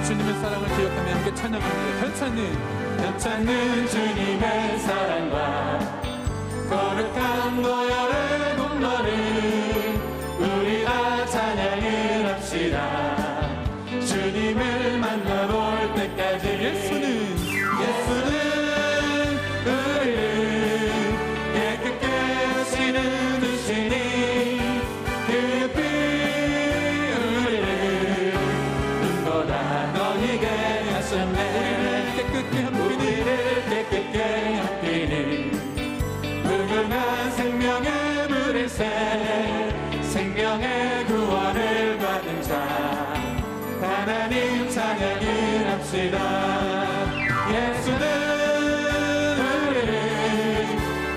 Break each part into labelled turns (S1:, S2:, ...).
S1: 주님의 사랑을 기억하며 함께 찬양합니다.
S2: 변찮는 주님의 사랑과 거룩한 보혈의 공로를 우리 다 찬양을 합시다. 주님을 만나볼 때까지 예수는 우리를 깨끗게 하시는 주시니 그 피 우리를 눈보다 너희게 하셨네. 우리를 깨끗게 합히는 무궁한 생명의 물일새 생명의 구원을 받은 자 하나님 찬양을 합시다. 예수는 우리를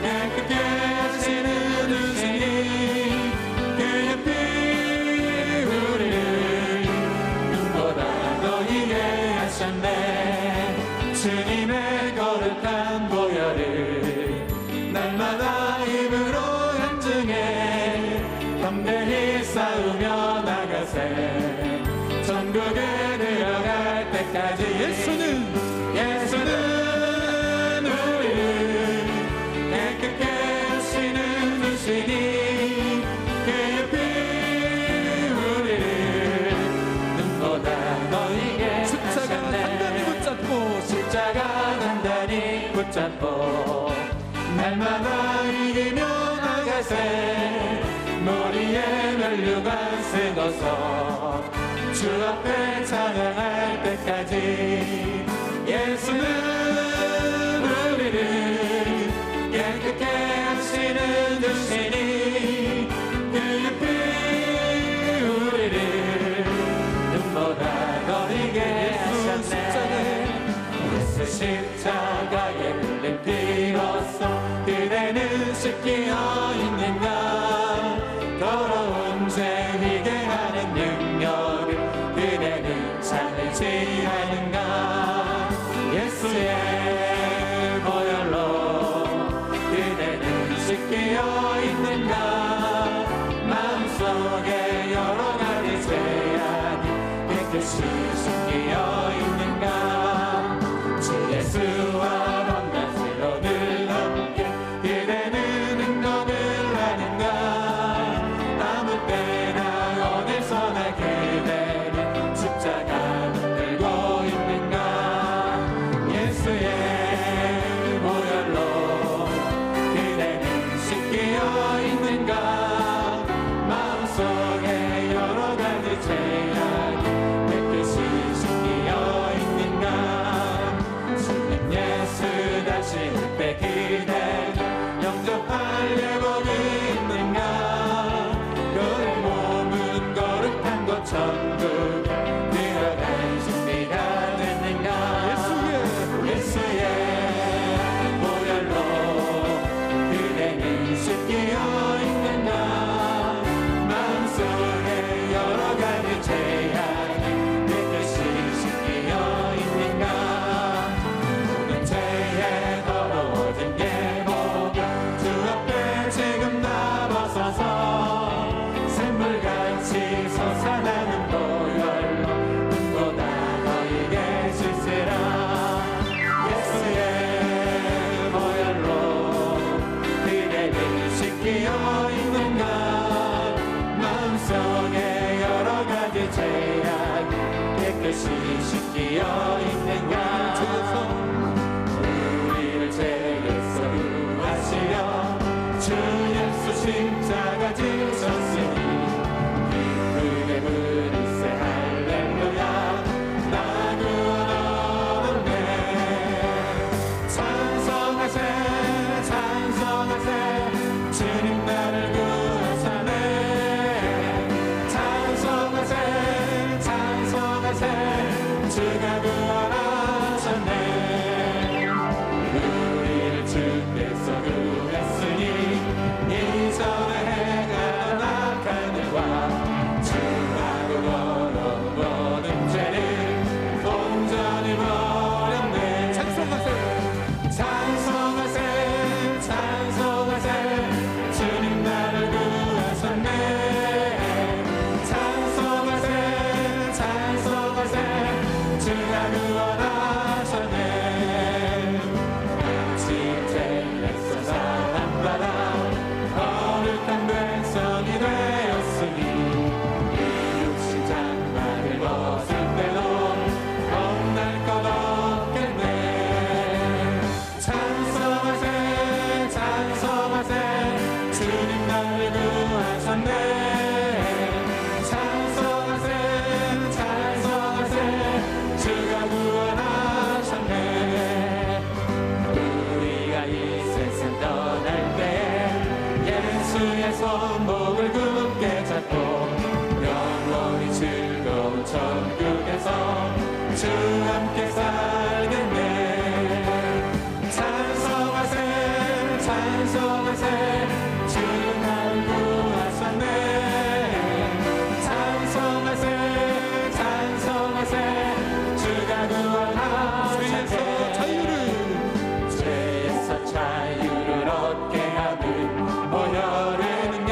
S2: 깨끗게 하시는 주시니 그의 피 우리를 눈보다 너희게 하셨네. 주님의 거룩한 보혈을 날마다 입으로 간증해 담대히 싸우며 나가세. 천국에 들어갈 때까지 예수는 우리를 깨끗게 하시는 주시니 그의 피 우리를 눈보다 너희게 십자가 단단히 붙잡고 날마다 이기며 나가세. 머리에 면류관 쓰고서 주 앞에 찬양할 때까지 예수는 우리를 깨끗게 하시는 주시니 그의 피 우리를 눈보다 너희게 하셨네. 예수 십자가에 흘린 피로써 그대는 씻기어 있는가. 더러운 죄 희게 하는 능력을 그대는 찾지 않은가. 예수의 보혈로 그대는 씻기어 있는가. 마음속에 여러 가지 죄악이 깨끗이 씻기어 있는가. 주 예수와 밤낮으로 늘 함께 그대는 행동을 하는가. 아무 때나 어디서나 그대는 십자가 붙들고 있는가. 예수의 보혈로 그대는 씻기어 있는가. 마음속에 여러 가지 죄악이 깨끗이 씻기어 있는가. 주님 예수 다시 올 때 그대 영접하려고 있는가. 그의 몸은 거룩한 곳 천국 들어갈 준비가 됐는가. 예수의 보혈로 그대는 씻기어 있는가. 마음속에 여러 가지 죄악이 깨끗이 씻기어 있는가. 모든 죄에 더러워진 계보가 주 앞에 지금 다 벗어서 샘물같이 솟아나는 보혈로 눈보다 너희게 씻으라. 예수의 보혈로 그대를 씻기어 있는가. 마음속에 여러 가지 죄악 깨끗이 씻기어 있는가. 우리를 죄에서 구하시려 주 예수 십자가 지셨으니 기쁘게 부르세 할렐루야. 나 구원 얻었네. 찬송하세 주님 나를 구하사네. 찬송하세 주가 구원하셨네. 주의 손목을 굳게 잡고 영원히 즐거운 천국에서 주 함께 살겠네. 찬송하세 찬송하세 주 나를 구하셨네. 찬송하세 찬송하세 주가 구원하셨네. 죄에서 자유를 얻게 하는 보혈에는요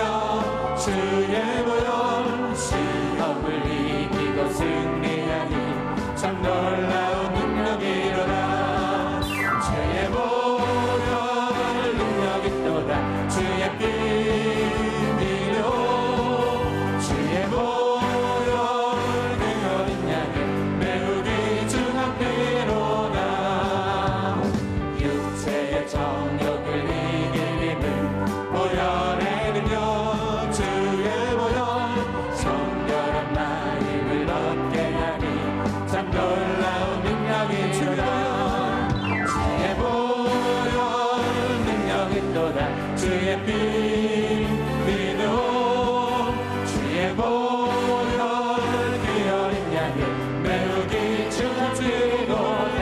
S2: 주의 보혈 시험을 이기고 승리하니 참 놀라운 능력이로다. 주의 보혈 능력 있도다. 주의 피 믿어 주의 보혈 그 어린 양을 매우 귀중한 피로다. 육체의 정욕을 이길 힘은 보혈에는요 주의 보혈 성결한 마음을 얻게 하니 참 놀라운 능력이로다. 주의 보혈 능력 있도다. 주의 피 믿어 주의 보혈 그 어린 양을 매우 귀중한 피로다.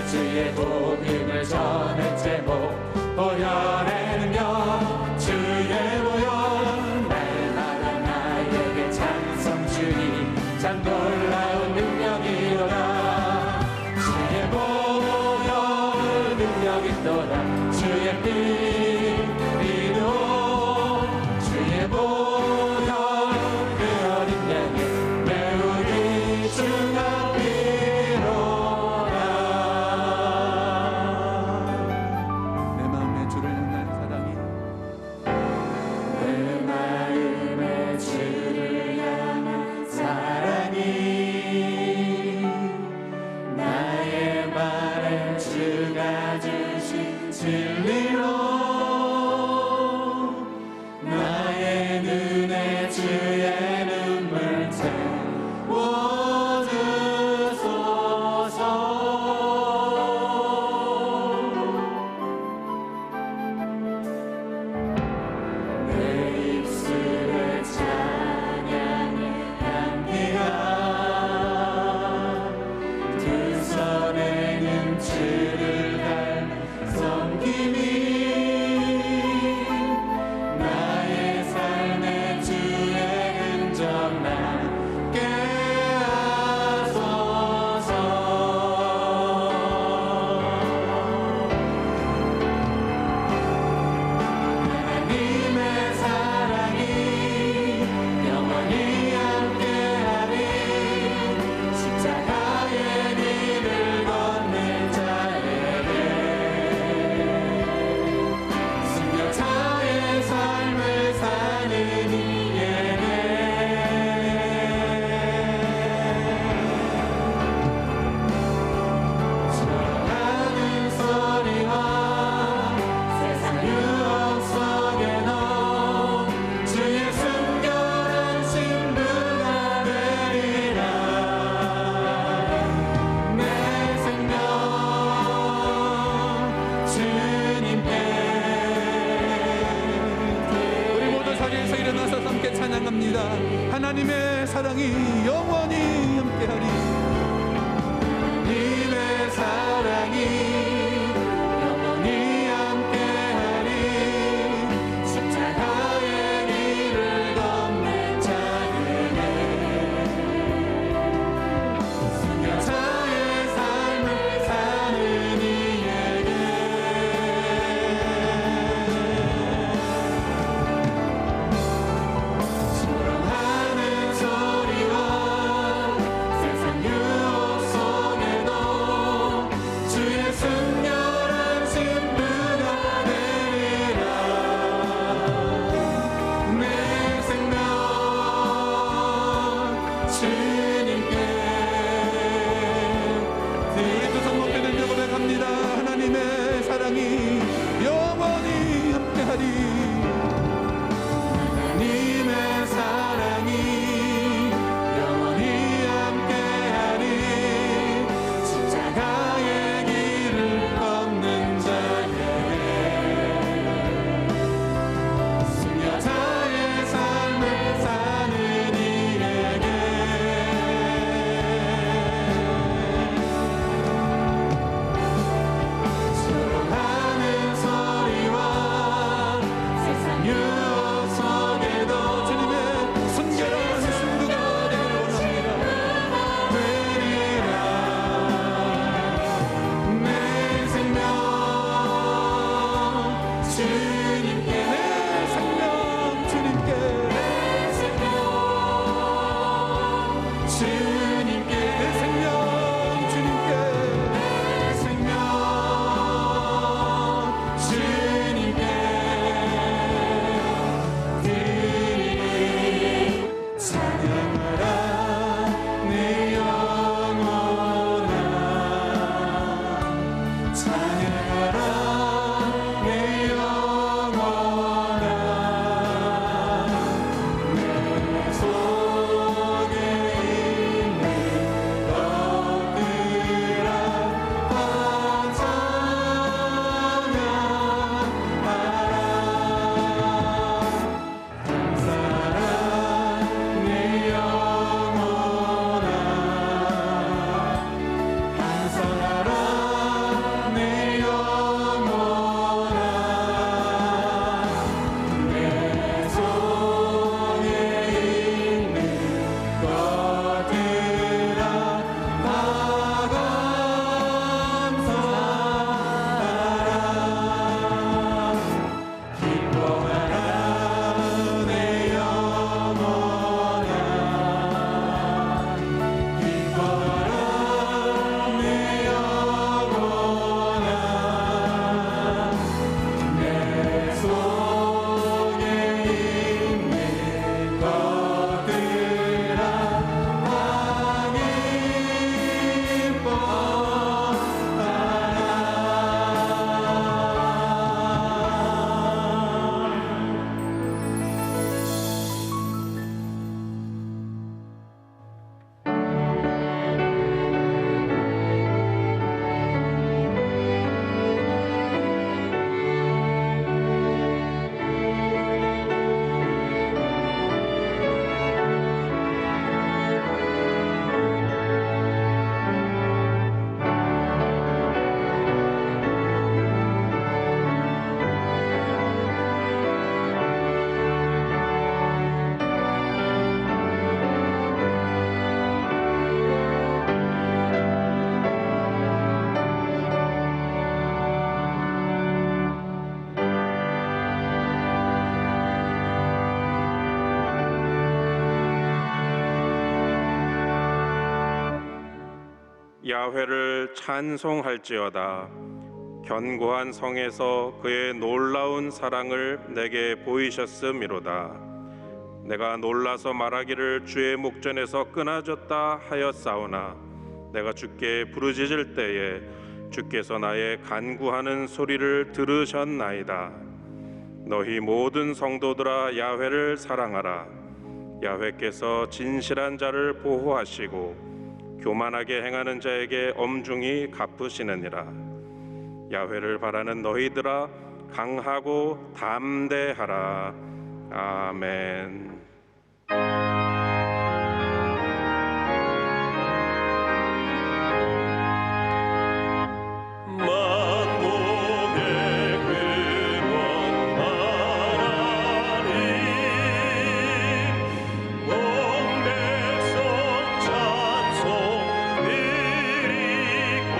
S2: 주의 복음을 전할 제목 보혈에는요 주의 보혈 날마다 나에게 찬송 주니 참 놀라운 능력이로다. 주의 보혈 능력 있도다. 주의 피 믿어 주의 보혈 그 어린 양의 매우 귀중한 피로다.
S1: 내 마음에 주를 향한 사랑이
S2: 내 마음에 주를 향한 사랑이 나의 말에 주가 주신 진리로 나의 눈에 주의 눈물 채워주소서. 내 입술에 찬양의 향기가 두 손에는 주를 닮은 섬김이 나의 삶에 주의 흔적 남게 하소서. 하나님의 사랑이 영원히 함께하리. 십자가의 길을 걷는 자에게 순교자의 삶을 사는 이에게 절하는 소리와 세상 유혹 속에도 주의 순결한 신부가 되리라. 내 생명 주님께
S1: 우리 모두 자리에서 일어나서 함께 찬양합니다. 하나님의 사랑이 영원히 함께하리.
S2: 님의 사랑이 영원히 함께하리. 십자가의 길을 걷는 자에게 순교자의 삶을 사는 이에게 조롱하는 소리와 세상 유혹 속에도 주의 순 주님께
S1: 내 생명 주님께
S2: 내 생명 주님께
S1: 내 생명 주님께
S2: 내 생명 주님께 드리리 찬양하라 내 영혼아 찬양하라 내 영혼아 내 속에 있는 것들아 다 찬양하라 항상하라 내 영혼아 내 속에 있는 것들아 다 감사하라 기뻐하라 내 영혼아 기뻐하라 내 영혼아 내 속에 있는 것들아 다 기뻐하라
S3: 야훼를 찬송할지어다. 견고한 성에서 그의 놀라운 사랑을 내게 보이셨음이로다. 내가 놀라서 말하기를 주의 목전에서 끊어졌다 하였사오나 내가 주께 부르짖을 때에 주께서 나의 간구하는 소리를 들으셨나이다. 너희 모든 성도들아 야훼를 사랑하라. 야훼께서 진실한 자를 보호하시고 교만하게 행하는 자에게 엄중히 갚으시느니라. 야훼를 바라는 너희들아 강하고 담대하라. 아멘.
S4: 만복의 근원 하나님 온 백성 찬송 드리고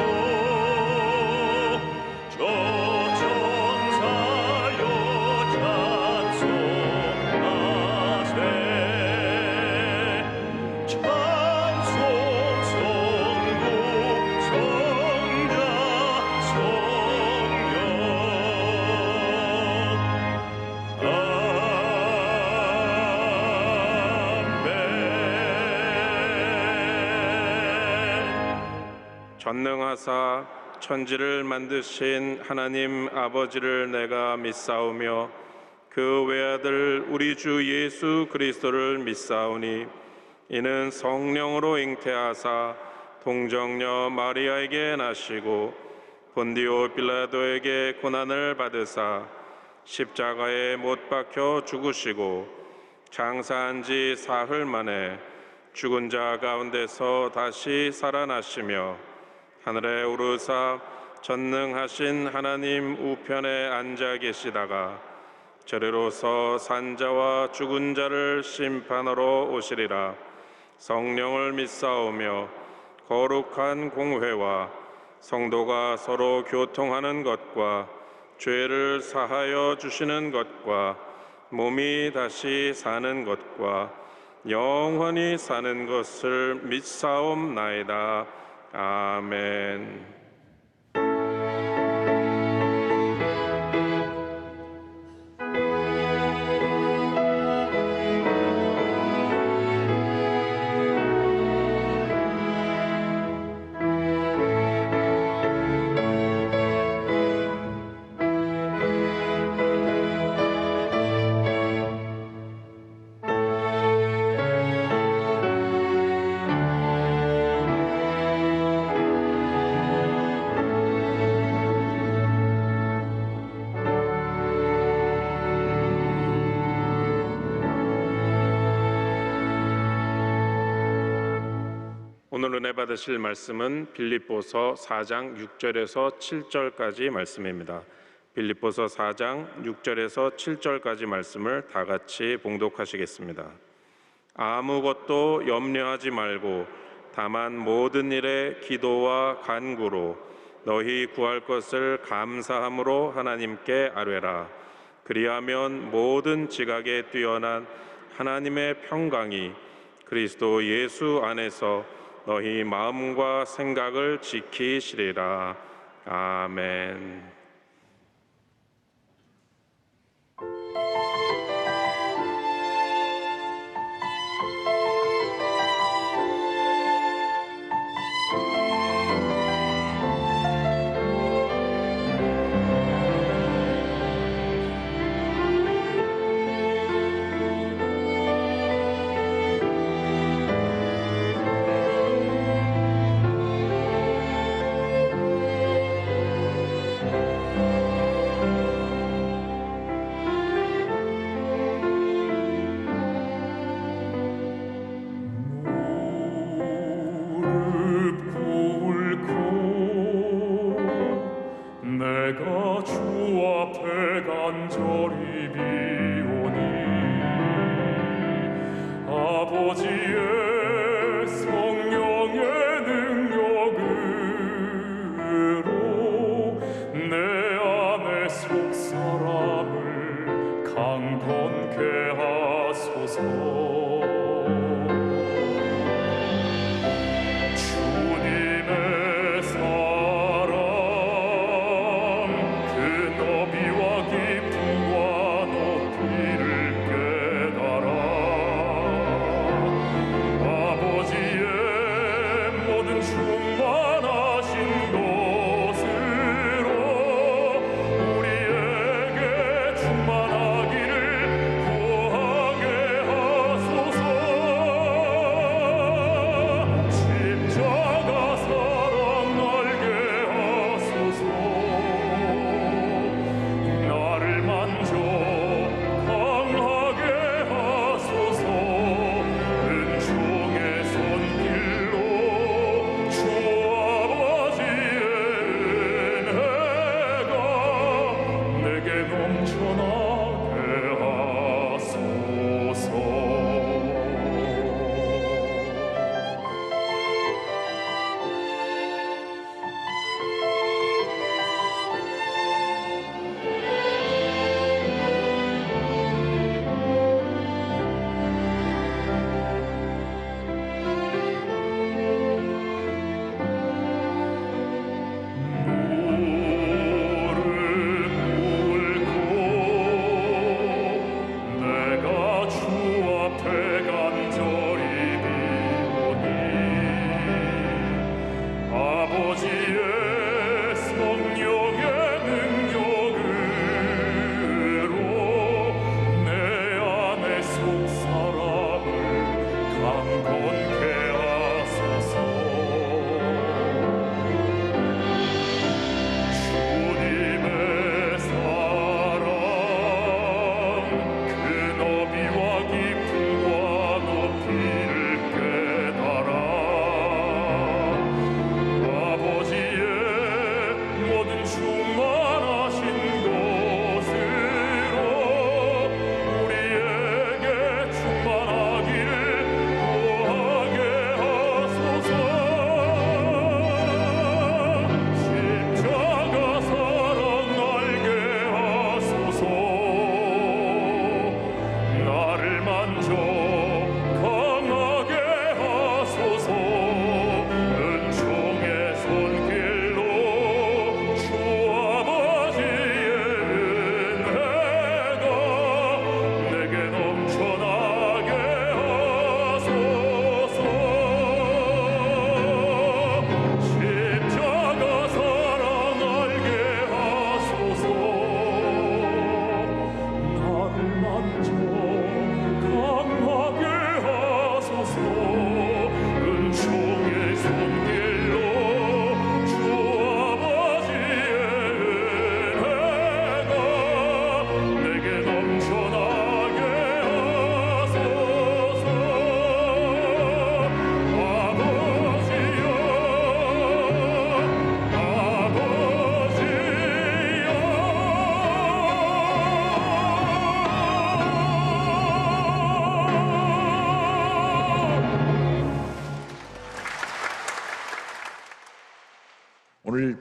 S4: 저 천사여 찬송하세 찬송 성부 성자 성령 아멘.
S3: 전능하사 천지를 만드신 하나님 아버지를 내가 믿사오며 그 외아들 우리 주 예수 그리스도를 믿사오니 이는 성령으로 잉태하사 동정녀 마리아에게 나시고 본디오 빌라도에게 고난을 받으사 십자가에 못 박혀 죽으시고 장사한 지 사흘 만에 죽은 자 가운데서 다시 살아나시며 하늘에 오르사 전능하신 하나님 우편에 앉아 계시다가 저리로서 산자와 죽은 자를 심판하러 오시리라. 성령을 믿사오며 거룩한 공회와 성도가 서로 교통하는 것과 죄를 사하여 주시는 것과 몸이 다시 사는 것과 영원히 사는 것을 믿사옵나이다. 아멘. 오늘 은혜 받으실 말씀은 빌립보서 4장 6절에서 7절까지 말씀입니다. 빌립보서 4장 6절에서 7절까지 말씀을 다 같이 봉독하시겠습니다. 아무것도 염려하지 말고 다만 모든 일에 기도와 간구로 너희 구할 것을 감사함으로 하나님께 아뢰라. 그리하면 모든 지각에 뛰어난 하나님의 평강이 그리스도 예수 안에서 너희 마음과 생각을 지키시리라. 아멘.
S4: 내가 주 앞에 간절히 비오니 아버지의 성령의 능력으로 내 안의 속사람을 강건케 하소서.
S2: 충만하기를 구하게 하소서.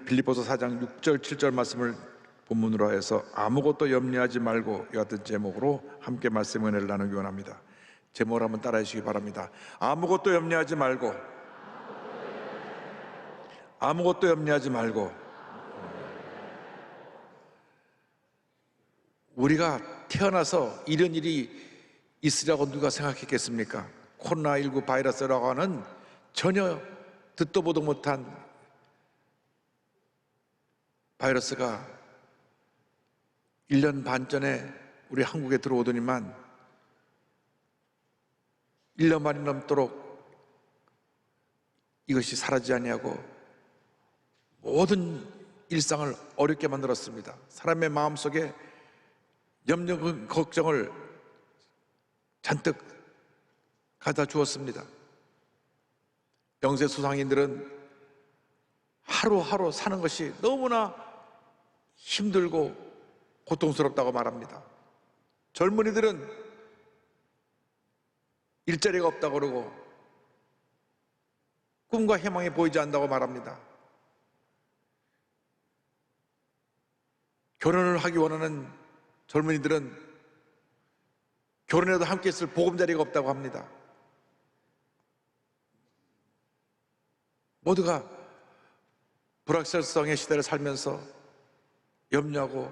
S5: 빌립보서 4장 6절 7절 말씀을 본문으로 해서 아무것도 염려하지 말고 이 같은 제목으로 함께 말씀 은혜를 나누기 원합니다. 제목을 한번 따라해 주시기 바랍니다. 아무것도 염려하지 말고, 아무것도 염려하지 말고. 우리가 태어나서 이런 일이 있으라고 누가 생각했겠습니까? 코로나19 바이러스라고 하는 전혀 듣도 보도 못한 바이러스가 1년 반 전에 우리 한국에 들어오더니만 1년 만이 넘도록 이것이 사라지지 아니하고 모든 일상을 어렵게 만들었습니다. 사람의 마음속에 염려, 걱정을 잔뜩 가다 주었습니다. 영세 수상인들은 하루하루 사는 것이 너무나 힘들고 고통스럽다고 말합니다. 젊은이들은 일자리가 없다고 그러고 꿈과 희망이 보이지 않는다고 말합니다. 결혼을 하기 원하는 젊은이들은 결혼해도 함께 있을 보금자리가 없다고 합니다. 모두가 불확실성의 시대를 살면서 염려하고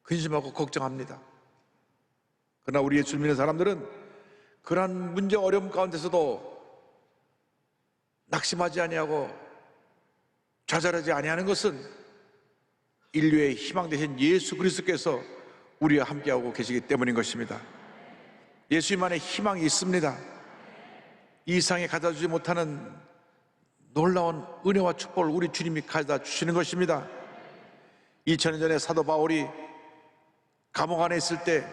S5: 근심하고 걱정합니다. 그러나 우리의 주민의 사람들은 그러한 문제 어려움 가운데서도 낙심하지 아니하고 좌절하지 아니하는 것은 인류의 희망 되신 예수 그리스도께서 우리와 함께하고 계시기 때문인 것입니다. 예수님 안에 희망이 있습니다. 이 세상에 가져다 주지 못하는 놀라운 은혜와 축복을 우리 주님이 가져다 주시는 것입니다. 2000년 전에 사도 바울이 감옥 안에 있을 때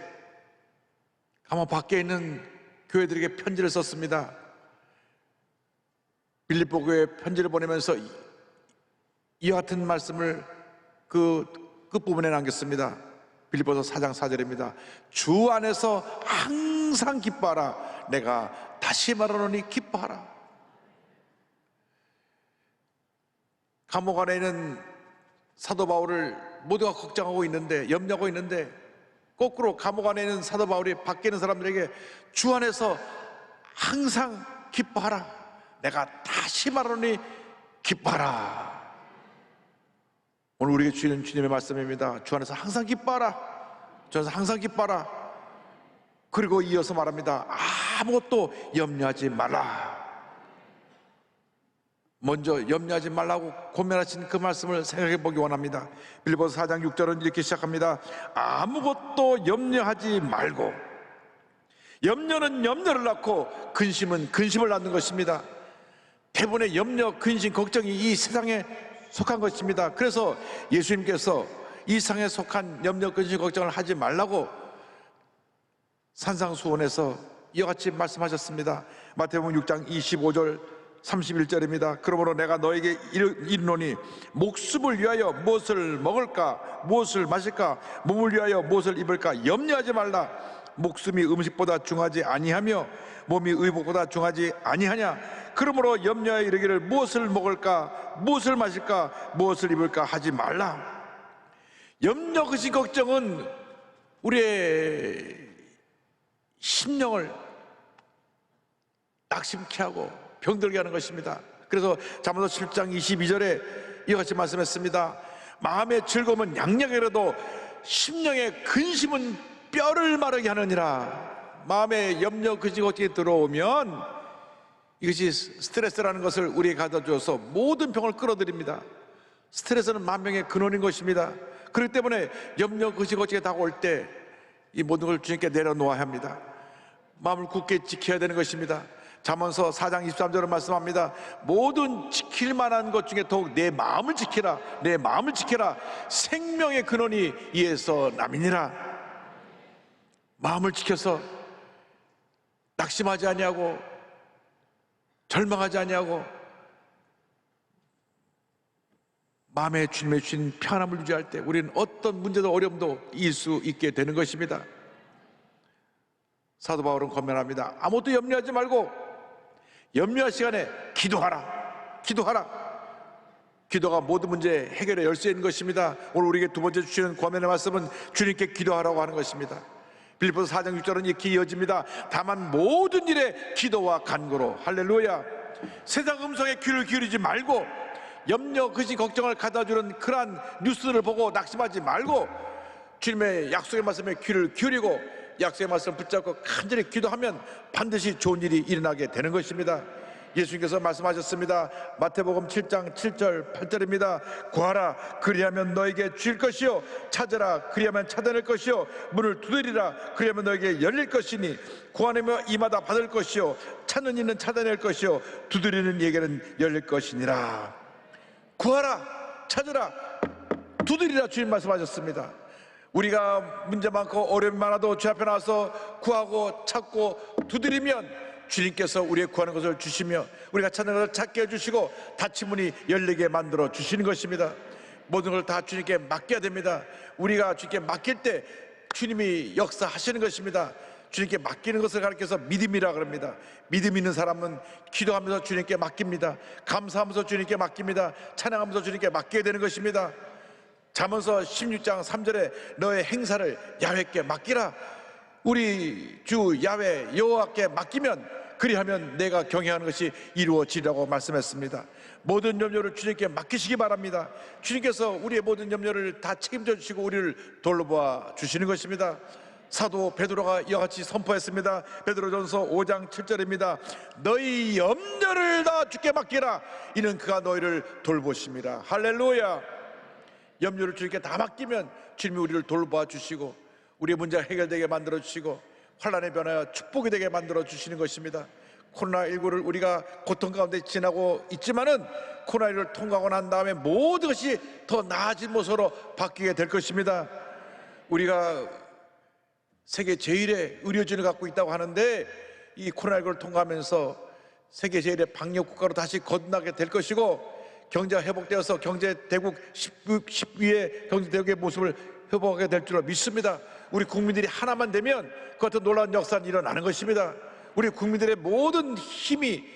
S5: 감옥 밖에 있는 교회들에게 편지를 썼습니다. 빌립보 교회에 편지를 보내면서 이와 같은 말씀을 그 끝부분에 남겼습니다. 빌립보서 4장 4절입니다. 주 안에서 항상 기뻐하라. 내가 다시 말하노니 기뻐하라. 감옥 안에 있는 사도 바울을 모두가 걱정하고 있는데, 염려하고 있는데, 거꾸로 감옥 안에 있는 사도 바울이 밖에 있는 사람들에게 주 안에서 항상 기뻐하라. 내가 다시 말하노니 기뻐하라. 오늘 우리에게 주시는 주님의 말씀입니다. 주 안에서 항상 기뻐하라. 주 안에서 항상 기뻐하라. 그리고 이어서 말합니다. 아무것도 염려하지 말라. 먼저 염려하지 말라고 고면하신 그 말씀을 생각해 보기 원합니다. 빌립보서 4장 6절은 이렇게 시작합니다. 아무것도 염려하지 말고. 염려는 염려를 낳고 근심은 근심을 낳는 것입니다. 대부분의 염려, 근심, 걱정이 이 세상에 속한 것입니다. 그래서 예수님께서 이 세상에 속한 염려, 근심, 걱정을 하지 말라고 산상수훈에서 이와 같이 말씀하셨습니다. 마태복음 6장 25절 31절입니다. 그러므로 내가 너에게 이르노니 목숨을 위하여 무엇을 먹을까, 무엇을 마실까, 몸을 위하여 무엇을 입을까 염려하지 말라. 목숨이 음식보다 중하지 아니하며 몸이 의복보다 중하지 아니하냐. 그러므로 염려하여 이르기를 무엇을 먹을까, 무엇을 마실까, 무엇을 입을까 하지 말라. 염려, 근심, 걱정은 우리의 심령을 낙심케 하고 병들게 하는 것입니다. 그래서 잠언서 7장 22절에 이와 같이 말씀했습니다. 마음의 즐거움은 양양이라도 심령의 근심은 뼈를 마르게 하느니라. 마음에 염려, 근심, 걱정이 들어오면 이것이 스트레스라는 것을 우리에게 가져줘서 모든 병을 끌어들입니다. 스트레스는 만병의 근원인 것입니다. 그렇기 때문에 염려, 근심, 걱정이 다가올 때 이 모든 걸 주님께 내려놓아야 합니다. 마음을 굳게 지켜야 되는 것입니다. 잠언서 4장 23절을 말씀합니다. 모든 지킬 만한 것 중에 더욱 내 마음을 지키라. 내 마음을 지키라. 생명의 근원이 이에서 남이니라. 마음을 지켜서 낙심하지 아니하고 절망하지 아니하고 마음에 주님의 주신 평안함을 유지할 때 우리는 어떤 문제도 어려움도 이길 수 있게 되는 것입니다. 사도 바울은 권면합니다. 아무것도 염려하지 말고 염려할 시간에 기도하라. 기도하라. 기도가 모든 문제 해결의 열쇠인 것입니다. 오늘 우리에게 두 번째 주시는 권면의 말씀은 주님께 기도하라고 하는 것입니다. 빌립보서 4장 6절은 이렇게 이어집니다. 다만 모든 일에 기도와 간구로. 할렐루야. 세상 음성에 귀를 기울이지 말고, 염려, 근심, 걱정을 가져주는 그러한 뉴스를 보고 낙심하지 말고, 주님의 약속의 말씀에 귀를 기울이고 약속의 말씀을 붙잡고 간절히 기도하면 반드시 좋은 일이 일어나게 되는 것입니다. 예수님께서 말씀하셨습니다. 마태복음 7장 7절 8절입니다. 구하라 그리하면 너에게 주실 것이요, 찾으라 그리하면 찾아낼 것이요, 문을 두드리라 그리하면 너에게 열릴 것이니, 구하면 이마다 받을 것이요, 찾는 이는 찾아낼 것이요, 두드리는 이에게는 열릴 것이니라. 구하라, 찾으라, 두드리라 주님 말씀하셨습니다. 우리가 문제 많고 어려움이 많아도 주 앞에 나와서 구하고 찾고 두드리면 주님께서 우리의 구하는 것을 주시며 우리가 찾는 것을 찾게 해주시고 닫힌 문이 열리게 만들어 주시는 것입니다. 모든 걸 다 주님께 맡겨야 됩니다. 우리가 주님께 맡길 때 주님이 역사하시는 것입니다. 주님께 맡기는 것을 가르쳐서 믿음이라 그럽니다. 믿음 있는 사람은 기도하면서 주님께 맡깁니다. 감사하면서 주님께 맡깁니다. 찬양하면서 주님께 맡기게 되는 것입니다. 잠언서 16장 3절에 너의 행사를 야훼께 맡기라. 우리 주 야훼 여호와께 맡기면, 그리하면 내가 경외하는 것이 이루어지리라고 말씀했습니다. 모든 염려를 주님께 맡기시기 바랍니다. 주님께서 우리의 모든 염려를 다 책임져 주시고 우리를 돌보아 주시는 것입니다. 사도 베드로가 이와 같이 선포했습니다. 베드로전서 5장 7절입니다. 너희 염려를 다 주께 맡기라. 이는 그가 너희를 돌보심이라. 할렐루야. 염려를 주님께 다 맡기면 주님이 우리를 돌보아 주시고 우리의 문제가 해결되게 만들어 주시고 환난의 변화여 축복이 되게 만들어 주시는 것입니다. 코로나19를 우리가 고통 가운데 지나고 있지만은 코로나19를 통과하고 난 다음에 모든 것이 더 나아진 모습으로 바뀌게 될 것입니다. 우리가 세계 제1의 의료진을 갖고 있다고 하는데 이 코로나19를 통과하면서 세계 제1의 방역 국가로 다시 거듭나게 될 것이고, 경제가 회복되어서 경제 대국 10위의 경제 대국의 모습을 회복하게 될 줄로 믿습니다. 우리 국민들이 하나만 되면 그 같은 놀라운 역사는 일어나는 것입니다. 우리 국민들의 모든 힘이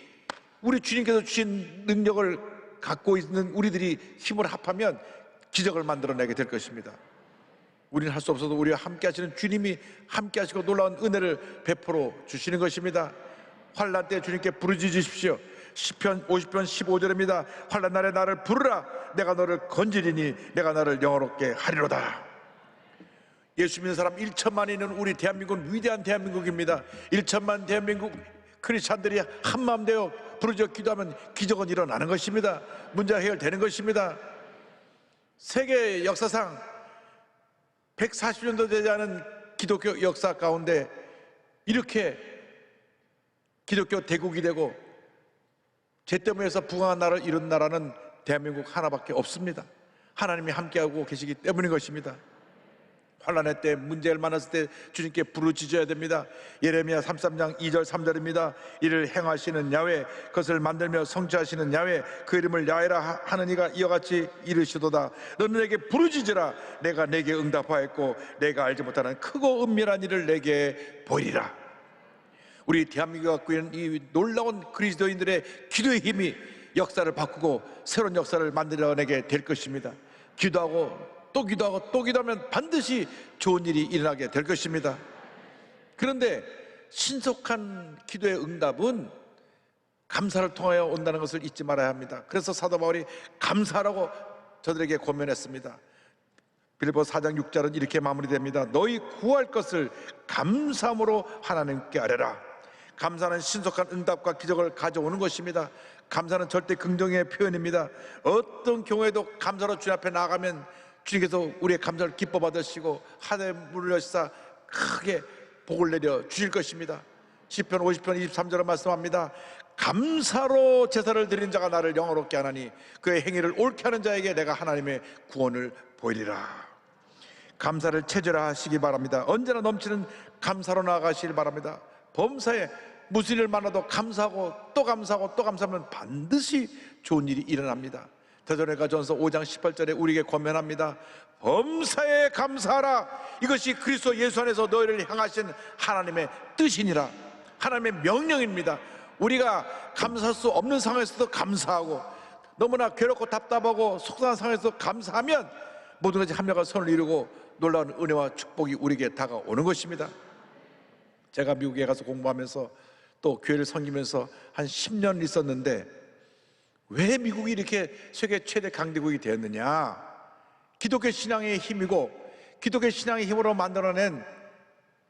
S5: 우리 주님께서 주신 능력을 갖고 있는 우리들이 힘을 합하면 기적을 만들어내게 될 것입니다. 우리는 할 수 없어도 우리와 함께 하시는 주님이 함께 하시고 놀라운 은혜를 베풀어 주시는 것입니다. 환난 때 주님께 부르짖으십시오. 시편 50편 15절입니다. 환난 날에 나를 부르라. 내가 너를 건지리니 내가 나를 영화롭게 하리로다. 예수 믿는 사람 1천만이 있는 우리 대한민국은 위대한 대한민국입니다. 1천만 대한민국 크리스찬들이 한마음 되어 부르짖어 기도하면 기적은 일어나는 것입니다. 문제가 해결되는 것입니다. 세계 역사상 140년도 되지 않은 기독교 역사 가운데 이렇게 기독교 대국이 되고 잿더미에서 부강한 나라를 이룬 나라는 대한민국 하나밖에 없습니다. 하나님이 함께하고 계시기 때문인 것입니다. 환난의 때, 문제를 만났을 때 주님께 부르짖어야 됩니다. 예레미야 33장 2절 3절입니다. 이를 행하시는 야훼, 그것을 만들며 성취하시는 야훼, 그 이름을 야훼라 하는 이가 이와 같이 이르시도다. 너는 내게 부르짖으라. 내가 내게 응답하였고 내가 알지 못하는 크고 은밀한 일을 내게 보이리라. 우리 대한민국이 갖고 있는 이 놀라운 그리스도인들의 기도의 힘이 역사를 바꾸고 새로운 역사를 만들어내게 될 것입니다. 기도하고 또 기도하고 또 기도하면 반드시 좋은 일이 일어나게 될 것입니다. 그런데 신속한 기도의 응답은 감사를 통하여 온다는 것을 잊지 말아야 합니다. 그래서 사도 바울이 감사라고 저들에게 권면했습니다. 빌립보서 4장 6절은 이렇게 마무리됩니다. 너희 구할 것을 감사함으로 하나님께 아뢰라. 감사는 신속한 응답과 기적을 가져오는 것입니다. 감사는 절대 긍정의 표현입니다. 어떤 경우에도 감사로 주님 앞에 나가면 주님께서 우리의 감사를 기뻐 받으시고 하늘문을 여시사 크게 복을 내려 주실 것입니다. 시편 50편 23절을 말씀합니다. 감사로 제사를 드린 자가 나를 영화롭게 하나니 그의 행위를 옳게 하는 자에게 내가 하나님의 구원을 보이리라. 감사를 체질화하시기 바랍니다. 언제나 넘치는 감사로 나아가시길 바랍니다. 범사에 무슨 일을 만나도 감사하고 또 감사하고 또 감사하면 반드시 좋은 일이 일어납니다. 데살로니가전서 5장 18절에 우리에게 권면합니다. 범사에 감사하라. 이것이 그리스도 예수 안에서 너희를 향하신 하나님의 뜻이니라. 하나님의 명령입니다. 우리가 감사할 수 없는 상황에서도 감사하고 너무나 괴롭고 답답하고 속상한 상황에서 감사하면 모든 것이 합력한 선을 이루고 놀라운 은혜와 축복이 우리에게 다가오는 것입니다. 제가 미국에 가서 공부하면서 또 교회를 섬기면서 한 10년 있었는데 왜 미국이 이렇게 세계 최대 강대국이 되었느냐? 기독교 신앙의 힘이고 기독교 신앙의 힘으로 만들어낸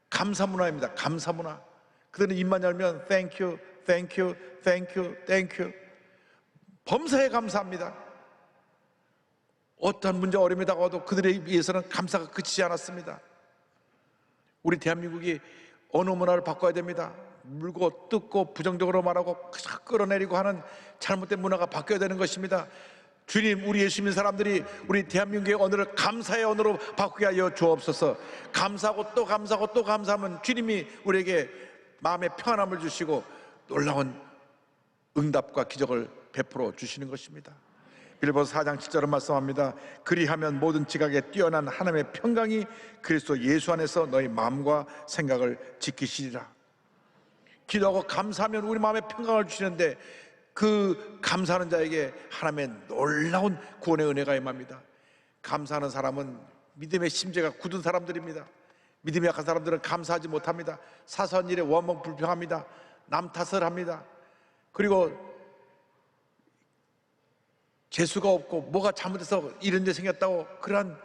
S5: 감사 문화입니다. 감사 문화. 그들은 입만 열면 thank you, thank you, thank you, thank you. 범사에 감사합니다. 어떠한 문제 어려움이 다가와도 그들에 의해서는 감사가 그치지 않았습니다. 우리 대한민국이 언어 문화를 바꿔야 됩니다. 물고 뜯고 부정적으로 말하고 끌어내리고 하는 잘못된 문화가 바뀌어야 되는 것입니다. 주님, 우리 예수 믿는 사람들이 우리 대한민국의 언어를 감사의 언어로 바꾸게 하여 주옵소서. 감사하고 또 감사하고 또 감사하면 주님이 우리에게 마음의 평안함을 주시고 놀라운 응답과 기적을 베풀어 주시는 것입니다. 빌립보서 4장 7절은 말씀합니다. 그리하면 모든 지각에 뛰어난 하나님의 평강이 그리스도 예수 안에서 너희 마음과 생각을 지키시리라. 기도하고 감사하면 우리 마음에 평강을 주시는데 그 감사하는 자에게 하나님의 놀라운 구원의 은혜가 임합니다. 감사하는 사람은 믿음의 심재가 굳은 사람들입니다. 믿음이 약한 사람들은 감사하지 못합니다. 사소한 일에 원망불평합니다. 남 탓을 합니다. 그리고 재수가 없고 뭐가 잘못해서 이런 데 생겼다고 그러한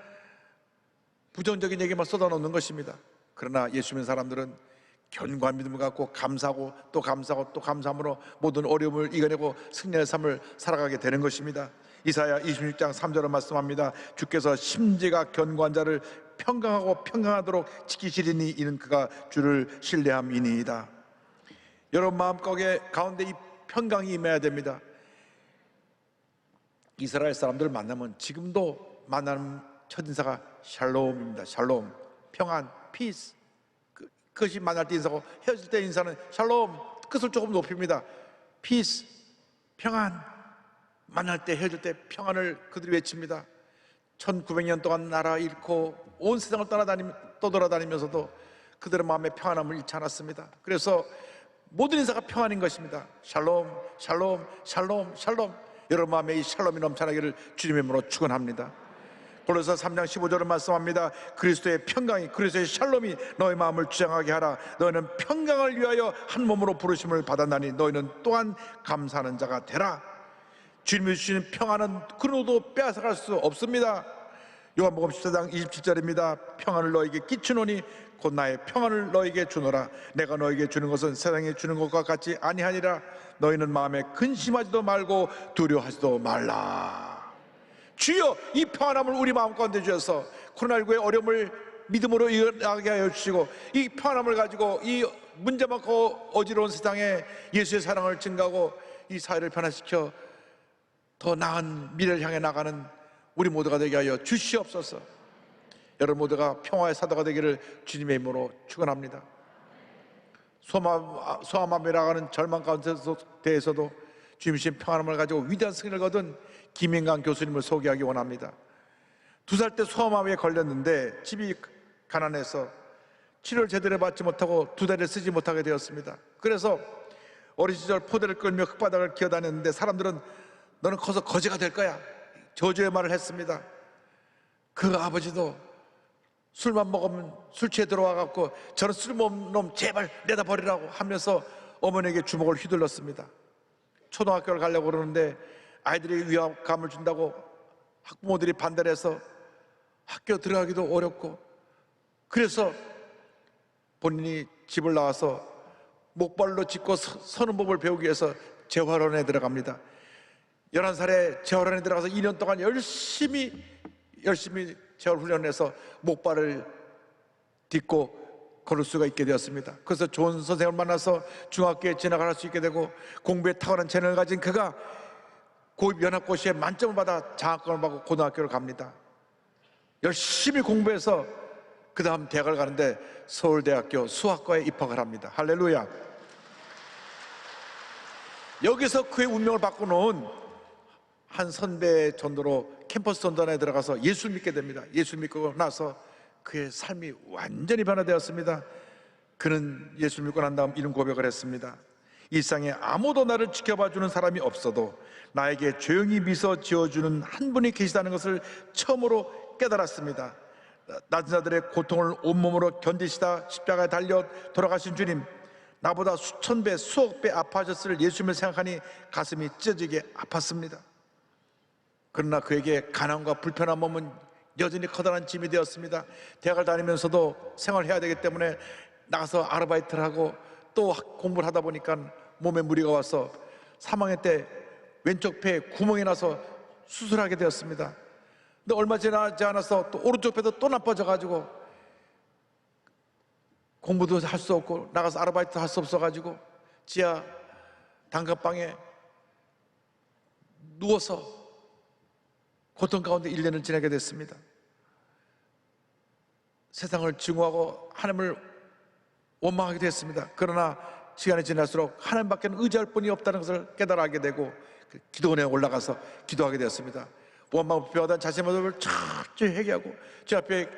S5: 부정적인 얘기만 쏟아놓는 것입니다. 그러나 예수 믿는 사람들은 견고한 믿음을 갖고 감사하고 또 감사하고 또 감사함으로 모든 어려움을 이겨내고 승리의 삶을 살아가게 되는 것입니다. 이사야 26장 3절은 말씀합니다. 주께서 심지가 견고한 자를 평강하고 평강하도록 지키시리니 이는 그가 주를 신뢰함이니이다. 여러분 마음 가운데 이 평강이 임해야 됩니다. 이스라엘 사람들을 만나면 지금도 만나는 첫인사가 샬롬입니다. 샬롬, 평안, 피스. 그것이 만날 때 인사고 헤어질 때 인사는 샬롬, 끝을 조금 높입니다. 피스, 평안. 만날 때 헤어질 때 평안을 그들이 외칩니다. 1900년 동안 나라 잃고 온 세상을 떠돌아다니면서도 그들의 마음의 평안함을 잃지 않았습니다. 그래서 모든 인사가 평안인 것입니다. 샬롬, 샬롬, 샬롬, 샬롬. 여러분 마음에 이 샬롬이 넘쳐나기를 주님의 이름으로 축원합니다. 골로새 3장 15절은 말씀합니다. 그리스도의 평강이, 그리스도의 샬롬이 너의 마음을 주장하게 하라. 너희는 평강을 위하여 한 몸으로 부르심을 받았나니 너희는 또한 감사하는 자가 되라. 주님이 주시는 평안은 그 누구도 빼앗아갈 수 없습니다. 요한복음 14장 27절입니다. 평안을 너에게 끼치노니 곧 나의 평안을 너에게 주노라. 내가 너에게 주는 것은 세상에 주는 것과 같지 아니하니라. 너희는 마음에 근심하지도 말고 두려워하지도 말라. 주여, 이 평안함을 우리 마음 가운데 주셔서 코로나19의 어려움을 믿음으로 이겨나가게 하여 주시고 이 평안함을 가지고 이 문제 많고 어지러운 세상에 예수의 사랑을 증가하고 이 사회를 변화시켜 더 나은 미래를 향해 나가는 우리 모두가 되게 하여 주시옵소서. 여러분 모두가 평화의 사도가 되기를 주님의 이름으로 축원합니다. 소아마비라고 하는 절망 가운데서도 주님이신 평안함을 가지고 위대한 승리를 거둔 김인강 교수님을 소개하기 원합니다. 2살 때 소아마비에 걸렸는데 집이 가난해서 치료를 제대로 받지 못하고 2대를 쓰지 못하게 되었습니다. 그래서 어린 시절 포대를 끌며 흙바닥을 기어다녔는데 사람들은 너는 커서 거지가 될 거야, 저주의 말을 했습니다. 그 아버지도 술만 먹으면 술 취해 들어와갖고 저는 쓸모없는 놈 제발 내다 버리라고 하면서 어머니에게 주먹을 휘둘렀습니다. 초등학교를 가려고 그러는데 아이들이 위압감을 준다고 학부모들이 반대를 해서 학교 들어가기도 어렵고, 그래서 본인이 집을 나와서 목발로 짚고 서는 법을 배우기 위해서 재활원에 들어갑니다. 11살에 재활원에 들어가서 2년 동안 열심히 재활 훈련해서 목발을 딛고 걸을 수가 있게 되었습니다. 그래서 좋은 선생님을 만나서 중학교에 진학할 수 있게 되고 공부에 탁월한 재능을 가진 그가 고입연합고시에 만점을 받아 장학금을 받고 고등학교를 갑니다. 열심히 공부해서 그 다음 대학을 가는데 서울대학교 수학과에 입학을 합니다. 할렐루야. 여기서 그의 운명을 바꾸는 한 선배의 전도로 캠퍼스 전도단에 들어가서 예수를 믿게 됩니다. 예수를 믿고 나서 그의 삶이 완전히 변화되었습니다. 그는 예수를 믿고 난 다음 이런 고백을 했습니다. 이 세상에 아무도 나를 지켜봐주는 사람이 없어도 나에게 조용히 미소 지어주는 한 분이 계시다는 것을 처음으로 깨달았습니다. 낮은 자들의 고통을 온몸으로 견디시다 십자가에 달려 돌아가신 주님, 나보다 수천 배 수억 배 아파하셨을 예수님을 생각하니 가슴이 찢어지게 아팠습니다. 그러나 그에게 가난과 불편한 몸은 여전히 커다란 짐이 되었습니다. 대학을 다니면서도 생활해야 되기 때문에 나가서 아르바이트를 하고 또 공부를 하다 보니까 몸에 무리가 와서 3학년 때 왼쪽 배에 구멍이 나서 수술하게 되었습니다. 근데 얼마 지나지 않아서 또 오른쪽 배도 또 나빠져 가지고 공부도 할 수 없고 나가서 아르바이트 할 수 없어 가지고 지하 단칸방에 누워서 고통 가운데 1년을 지내게 됐습니다. 세상을 증오하고 하나님을 원망하게 됐습니다. 그러나 시간이 지날수록 하나님밖에 의지할 분이 없다는 것을 깨달아 알게 되고 기도원에 올라가서 기도하게 되었습니다. 원망불평하던 자신의 모습을 철저히 회개하고 주 앞에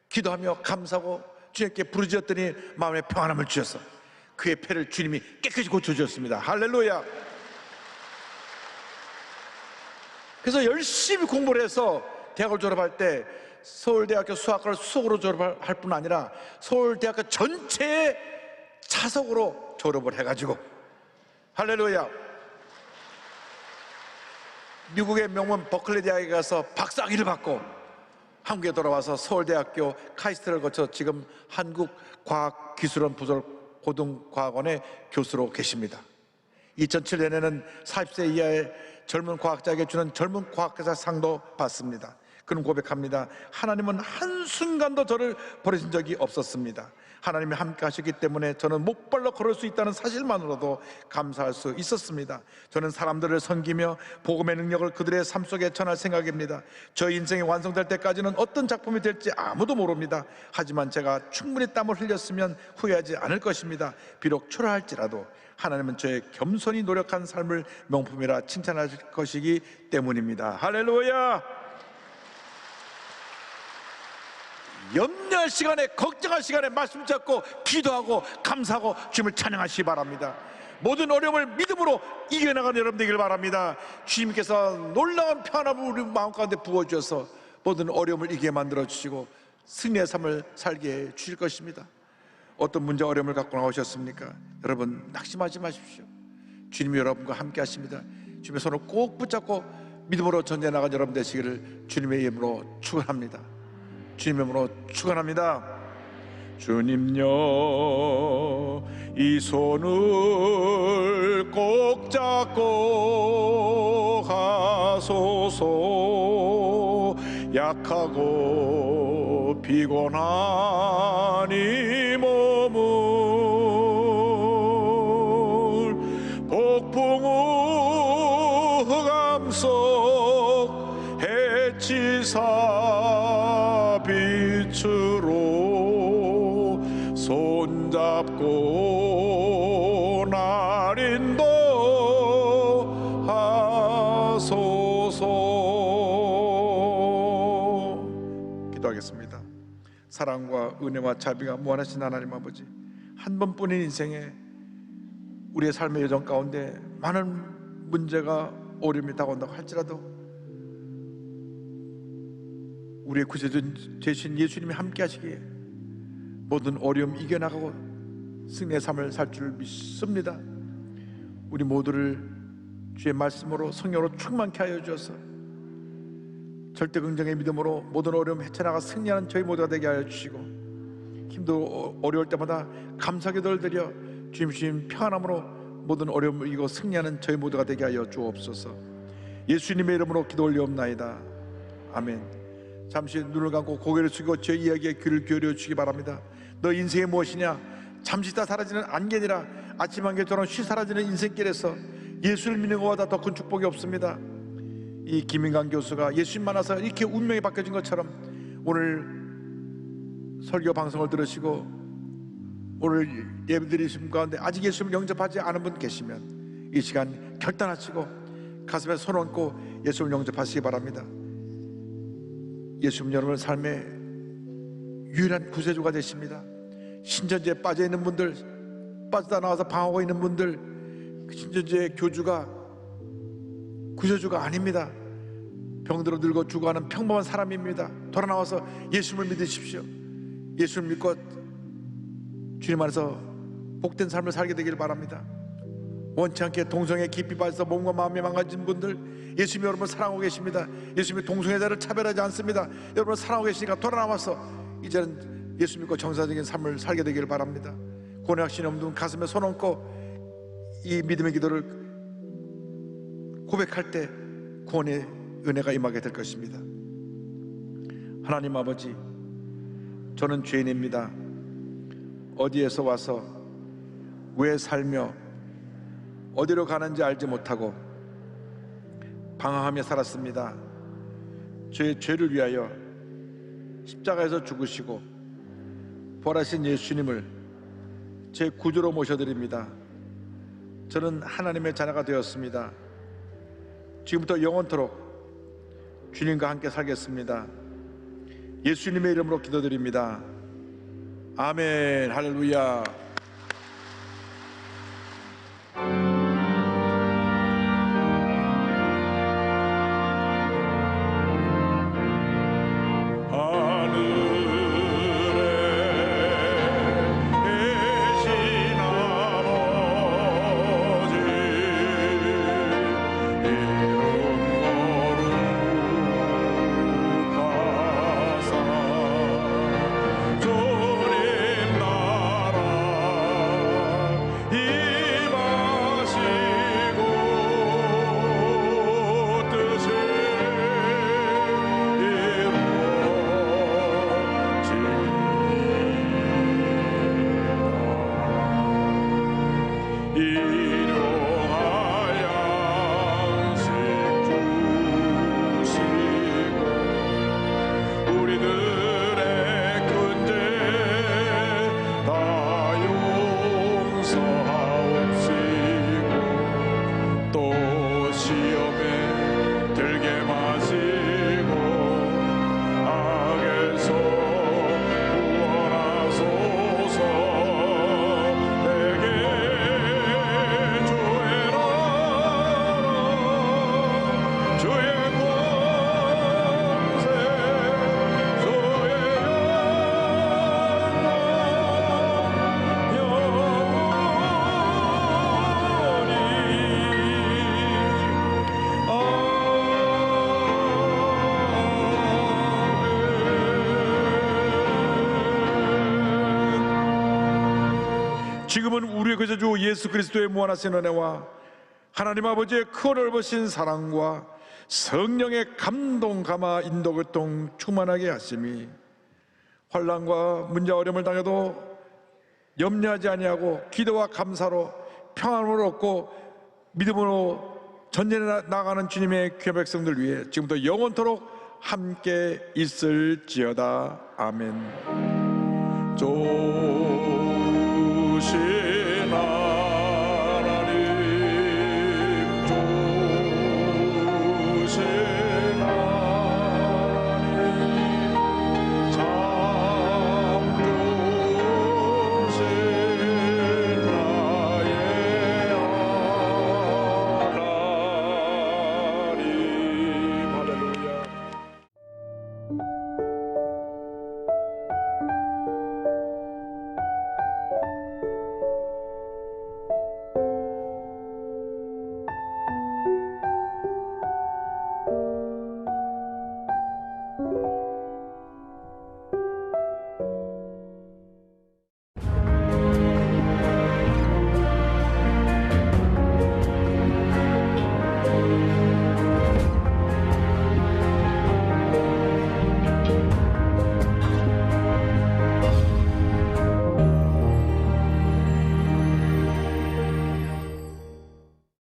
S5: 기도하며 감사하고 주님께 부르짖었더니 마음에 평안함을 주셔서 그의 폐를 주님이 깨끗이 고쳐주셨습니다. 할렐루야. 그래서 열심히 공부를 해서 대학을 졸업할 때 서울대학교 수학과를 수석으로 졸업할 뿐 아니라 서울대학교 전체의 차석으로 졸업을 해가지고, 할렐루야, 미국의 명문 버클리 대학에 가서 박사학위를 받고 한국에 돌아와서 서울대학교 카이스트를 거쳐 지금 한국과학기술원 부설 고등과학원의 교수로 계십니다. 2007년에는 40세 이하의 젊은 과학자에게 주는 젊은 과학자 상도 받습니다. 그는 고백합니다. 하나님은 한순간도 저를 버리신 적이 없었습니다. 하나님이 함께 하셨기 때문에 저는 목발로 걸을 수 있다는 사실만으로도 감사할 수 있었습니다. 저는 사람들을 섬기며 복음의 능력을 그들의 삶 속에 전할 생각입니다. 저 인생이 완성될 때까지는 어떤 작품이 될지 아무도 모릅니다. 하지만 제가 충분히 땀을 흘렸으면 후회하지 않을 것입니다. 비록 초라할지라도 하나님은 저의 겸손히 노력한 삶을 명품이라 칭찬하실 것이기 때문입니다. 할렐루야. 염려할 시간에, 걱정할 시간에 말씀 잡고 기도하고 감사하고 주님을 찬양하시기 바랍니다. 모든 어려움을 믿음으로 이겨나가는 여러분 되길 바랍니다. 주님께서 놀라운 평안함을 우리 마음 가운데 부어주셔서 모든 어려움을 이기게 만들어주시고 승리의 삶을 살게 해 주실 것입니다. 어떤 문제 어려움을 갖고 나오셨습니까? 여러분 낙심하지 마십시오. 주님이 여러분과 함께 하십니다. 주님의 손을 꼭 붙잡고 믿음으로 전진해 나간 여러분 되시기를 주님의 이름으로 축원합니다. 주님의 이름으로 축원합니다. 주님여, 이 손을 꼭 잡고 가소서. 약하고 피곤한 이 몸을 폭풍우 흑암 속 해치사 빛으로 손잡고 날 인도하소서. 기도하겠습니다. 사랑과 은혜와 자비가 무한하신 하나님 아버지, 한 번뿐인 인생에 우리의 삶의 여정 가운데 많은 문제가 어려움이 다가온다고 할지라도 우리의 구세주 되신 예수님이 함께 하시기에 모든 어려움 이겨나가고 승리의 삶을 살 줄 믿습니다. 우리 모두를 주의 말씀으로 성령으로 충만케 하여 주셔서 절대 긍정의 믿음으로 모든 어려움 헤쳐나가 승리하는 저희 모두가 되게 하여 주시고, 힘들고 어려울 때마다 감사기도를 드려 주님 평안함으로 모든 어려움을 이기고 승리하는 저희 모두가 되게 하여 주옵소서. 예수님의 이름으로 기도 올리옵나이다. 아멘. 잠시 눈을 감고 고개를 숙이고 제 이야기에 귀를 기울여 주시기 바랍니다. 너 인생이 무엇이냐? 잠시 있다 사라지는 안개니라. 아침 안개처럼 쉬 사라지는 인생길에서 예수를 믿는 것보다 더 큰 축복이 없습니다. 이 김인강 교수가 예수님 만나서 이렇게 운명이 바뀌어진 것처럼 오늘 설교 방송을 들으시고 오늘 예배 드리신 가운데 아직 예수님을 영접하지 않은 분 계시면 이 시간 결단하시고 가슴에 손 얹고 예수님을 영접하시기 바랍니다. 예수님 여러분 삶의 유일한 구세주가 되십니다. 신천지에 빠져있는 분들, 빠져나와서 방황하고 있는 분들, 신천지의 교주가 구세주가 아닙니다. 병들어 늙어 죽어가는 평범한 사람입니다. 돌아 나와서 예수님을 믿으십시오. 예수를 믿고 주님 안에서 복된 삶을 살게 되길 바랍니다. 원치 않게 동성애 깊이 빠져서 몸과 마음이 망가진 분들, 예수님이 여러분을 사랑하고 계십니다. 예수님이 동성애자를 차별하지 않습니다. 여러분을 사랑하고 계시니까 돌아 나와서 이제는 예수 믿고 정상적인 삶을 살게 되길 바랍니다. 구원의 확신이 없는 분 가슴에 손 얹고 이 믿음의 기도를 고백할 때 구원의 은혜가 임하게 될 것입니다. 하나님 아버지, 저는 죄인입니다. 어디에서 와서 왜 살며 어디로 가는지 알지 못하고 방황하며 살았습니다. 제 죄를 위하여 십자가에서 죽으시고 부활하신 예수님을 제 구주로 모셔드립니다. 저는 하나님의 자녀가 되었습니다. 지금부터 영원토록 주님과 함께 살겠습니다. 예수님의 이름으로 기도드립니다. 아멘. 할렐루야. 지금은 우리의 구세주 예수 그리스도의 무한하신 은혜와 하나님 아버지의 큰 넓으신 사랑과 성령의 감동 감화 인도 교통 충만하게 하심이 환난과 문제와 어려움을 당해도 염려하지 아니하고 기도와 감사로 평안을 얻고 믿음으로 전진해 나가는 주님의 귀한 백성들 위해 지금부터 영원토록 함께 있을지어다. 아멘.